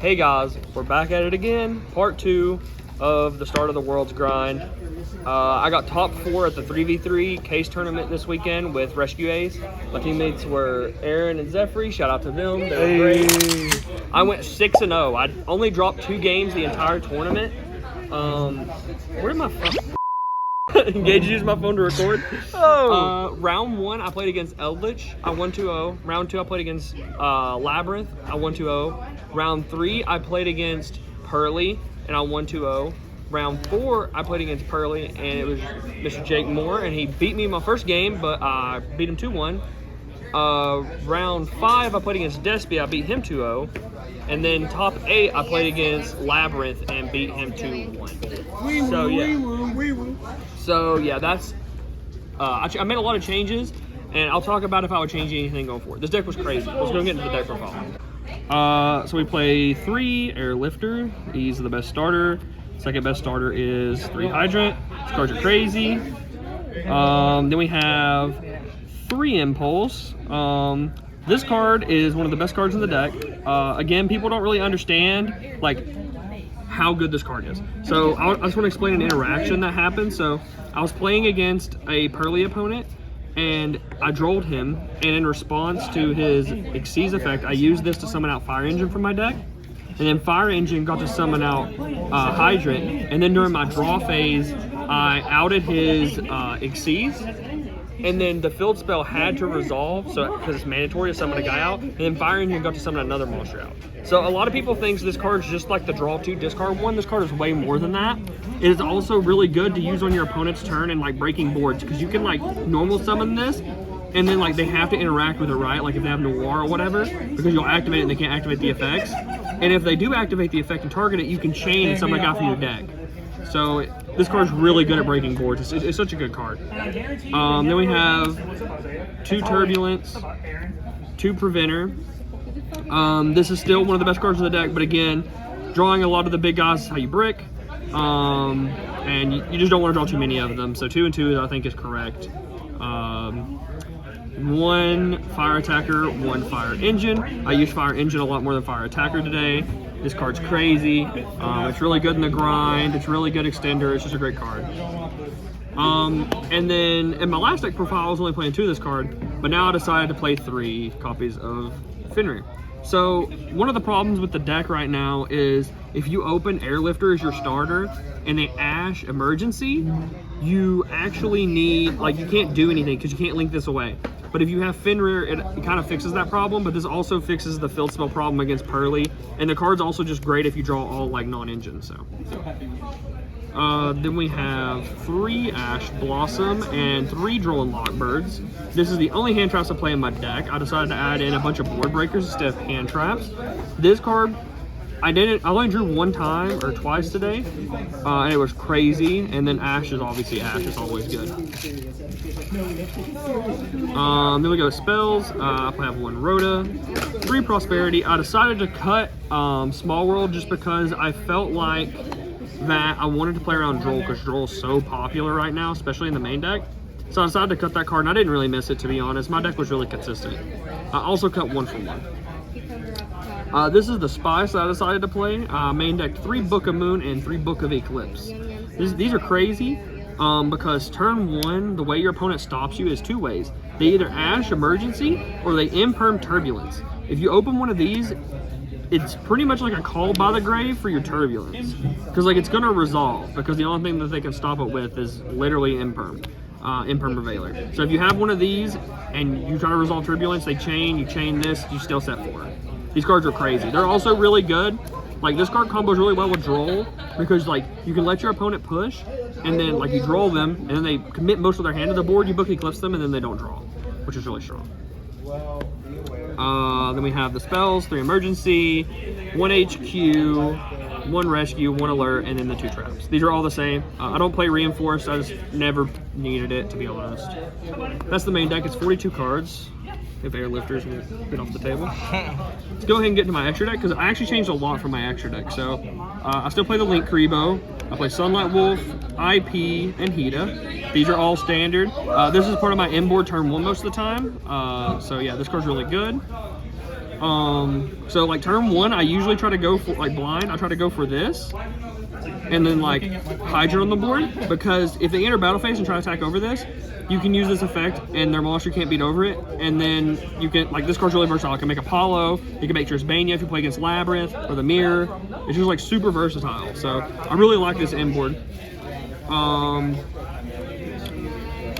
Hey guys, we're back at it again. Part 2 of the Start of the World's grind. I got top 4 at the 3v3 case tournament this weekend with Rescue A's. My teammates were Aaron and Zephyr. Shout out to them. They were great. I went 6-0. I only dropped 2 games the entire tournament. Where did my phone? Engage use my phone to record. Round 1, I played against Eldritch. I won 2-0. Round 2, I played against Labyrinth. I won 2-0. Round 3, I played against Pearly, and I won 2-0. Round 4, I played against Pearly, and it was Mr. Jake Moore, and he beat me in my first game, but I beat him 2-1. Round 5, I played against Despy. I beat him 2-0. And then top 8, I played against Labyrinth and beat him 2-1. So yeah, that's. I made a lot of changes, and I'll talk about if I would change anything going forward. This deck was crazy. Let's go get into the deck profile. So we play 3 Airlifter. He's the best starter. Second best starter is 3 Hydrant. These cards are crazy. Then we have 3 Impulse. This card is one of the best cards in the deck. Again, people don't really understand like how good this card is. So I just want to explain an interaction that happened. So I was playing against a Pearly opponent, and I drolled him, and in response to his Xyz effect, I used this to summon out Fire Engine from my deck. And then Fire Engine got to summon out Hydrant, and then during my draw phase, I outed his Xyz. And then the field spell had to resolve, so because it's mandatory to summon a guy out, and then Fire Engine got to summon another monster out. So a lot of people think this card is just like the draw 2, discard 1. This card is way more than that. It is also really good to use on your opponent's turn and like breaking boards, because you can like normal summon this, and then like they have to interact with it, right? Like if they have Noir or whatever, because you'll activate it and they can't activate the effects. And if they do activate the effect and target it, you can chain and summon a guy from your deck. So this card's really good at breaking boards. It's such a good card. Then we have 2 Turbulence, 2 Preventer. This is still one of the best cards in the deck, but again, drawing a lot of the big guys is how you brick. And you just don't want to draw too many of them. So 2 and 2 I think is correct. 1 Fire Attacker, 1 Fire Engine. I use Fire Engine a lot more than Fire Attacker today. This card's crazy. It's really good in the grind. It's really good extender. It's just a great card. And then in my last deck profile, I was only playing 2 of this card, but now I decided to play 3 copies of Fenrir. So one of the problems with the deck right now is if you open Airlifter as your starter and they Ash Emergency, you actually need, like, you can't do anything because you can't link this away. But if you have Fenrir, it kind of fixes that problem, but this also fixes the field spell problem against Pearly. And the card's also just great if you draw all like non-engine, so. Then we have 3 Ash Blossom and 3 Droll and Lockbirds. This is the only hand traps I play in my deck. I decided to add in a bunch of board breakers instead of hand traps. This card, I only drew 1 time or twice today, and it was crazy. And then Ash is obviously Ash, is always good. Then we go spells. I have 1 Rhoda, 3 Prosperity. I decided to cut Small World just because I felt like that I wanted to play around Droll, because Droll is so popular right now, especially in the main deck. So I decided to cut that card, and I didn't really miss it, to be honest. My deck was really consistent. I also cut 1 for 1. This is the Spice that I decided to play. Main deck 3 Book of Moon and 3 Book of Eclipse. These are crazy because turn 1, the way your opponent stops you is 2 ways. They either Ash Emergency or they Imperm Turbulence. If you open one of these, it's pretty much like a Call by the Grave for your Turbulence. Because like it's gonna resolve, because the only thing that they can stop it with is literally Imperm Revealer. So if you have one of these and you try to resolve Turbulence, you chain this, you still set 4. These cards are crazy. They're also really good. Like this card combos really well with Droll, because like you can let your opponent push, and then like you Droll them, and then they commit most of their hand to the board, you Book Eclipse them, and then they don't draw, which is really strong. Then we have the spells, 3 Emergency, 1 HQ, 1 Rescue, 1 Alert, and then the 2 Traps. These are all the same. I don't play Reinforced. I just never needed it, to be honest. That's the main deck. It's 42 cards. If Airlifters will get off the table. Let's go ahead and get to my extra deck, because I actually changed a lot from my extra deck. So I still play the Link Kribo. I play Sunlight Wolf, IP, and Hida. These are all standard. This is part of my inboard turn 1 most of the time. So yeah, this card's really good. So like turn 1, I usually try to go for like blind. I try to go for this, and then like Hydra on the board, because if they enter battle phase and try to attack over this, you can use this effect and their monster can't beat over it. And then you can, like, this card's really versatile. I can make Apollo, you can make Trisbania if you play against Labyrinth or the Mirror. It's just like super versatile. So I really like this end board.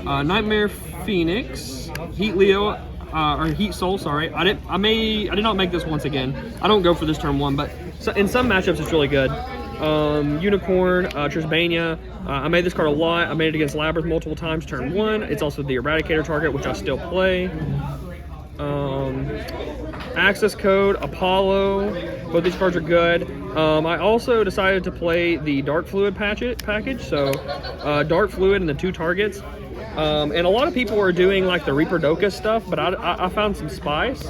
Nightmare Phoenix, Heat Leo, or Heat Soul, sorry. I did not make this once again. I don't go for this turn 1, but in some matchups it's really good. Unicorn, Trisbania. I made this card a lot. I made it against Labyrinth multiple times turn 1. It's also the Eradicator target, which I still play. Access Code, Apollo. Both these cards are good. I also decided to play the Dark Fluid package. So Dark Fluid and the 2 targets. And a lot of people are doing like the Reaper Doka stuff, but I found some spice.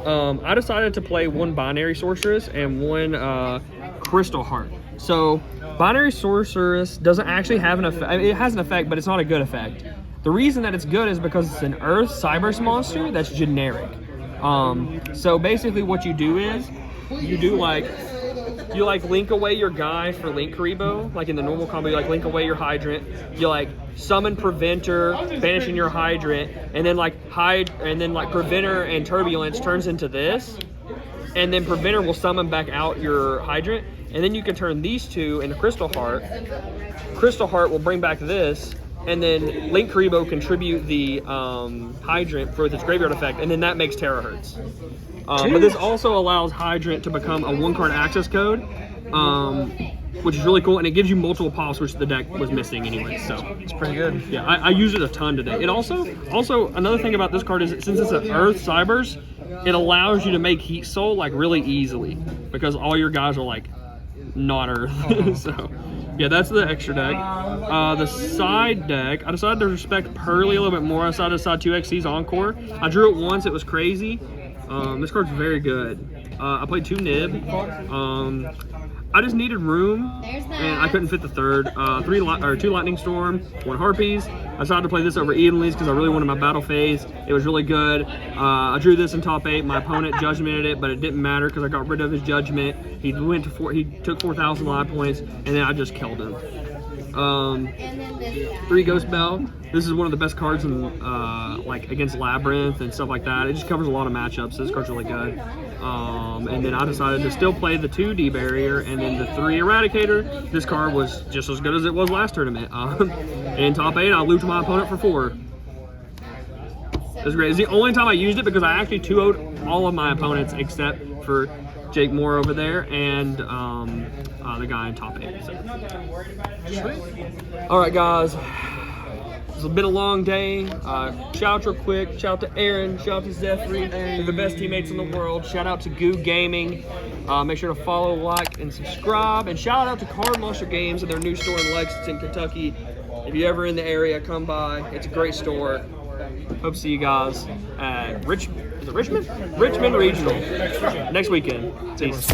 I decided to play 1 Binary Sorceress and 1 Crystal Heart. So Binary Sorceress doesn't actually have an effect. I mean, it has an effect, but it's not a good effect. The reason that it's good is because it's an Earth Cybers monster that's generic. So basically what you do is you link away your guy for Link Karibo. Like in the normal combo, you like link away your Hydrant. You like summon Preventer, banishing your Hydrant, and then like Preventer and Turbulence turns into this, and then Preventer will summon back out your Hydrant, and then you can turn these 2 into Crystal Heart. Crystal Heart will bring back this, and then Link Karibo contribute the Hydrant for its graveyard effect, and then that makes Terahertz. But this also allows Hydrant to become a 1-card access code, which is really cool, and it gives you multiple pops, which the deck was missing anyway. So it's pretty good. Yeah, I used it a ton today. It also another thing about this card is since it's an Earth Cybers, it allows you to make Heat Soul like really easily because all your guys are like not Earth. So yeah, that's the extra deck. The side deck, I decided to respect Pearly a little bit more. I decided to side 2XC's Encore. I drew it once, it was crazy. This card's very good. I played 2 Nib. I just needed room, and I couldn't fit the third. 2 Lightning Storm, 1 Harpies. I decided to play this over Edenleys because I really wanted my battle phase. It was really good. I drew this in top 8. My opponent judgmented it, but it didn't matter because I got rid of his judgment. He took 4,000 live points, and then I just killed him. 3 Ghost Bell. This is one of the best cards in like against Labyrinth and stuff like that. It just covers a lot of matchups. This card's really good. And then I decided to still play the 2 D-Barrier and then the 3 Eradicator. This card was just as good as it was last tournament. In top 8, I looped my opponent for 4. It's great. It's the only time I used it because I actually 2-0'd all of my opponents except for Jake Moore over there and the guy in top 8. So. All right, guys. It's been a long day. Shout out real quick. Shout out to Aaron. Shout out to Zephyr. They're the best teammates in the world. Shout out to Goo Gaming. Make sure to follow, like, and subscribe. And shout out to Card Monster Games and their new store in Lexington, Kentucky. If you're ever in the area, come by. It's a great store. Hope to see you guys at Richmond Regional next weekend. Peace.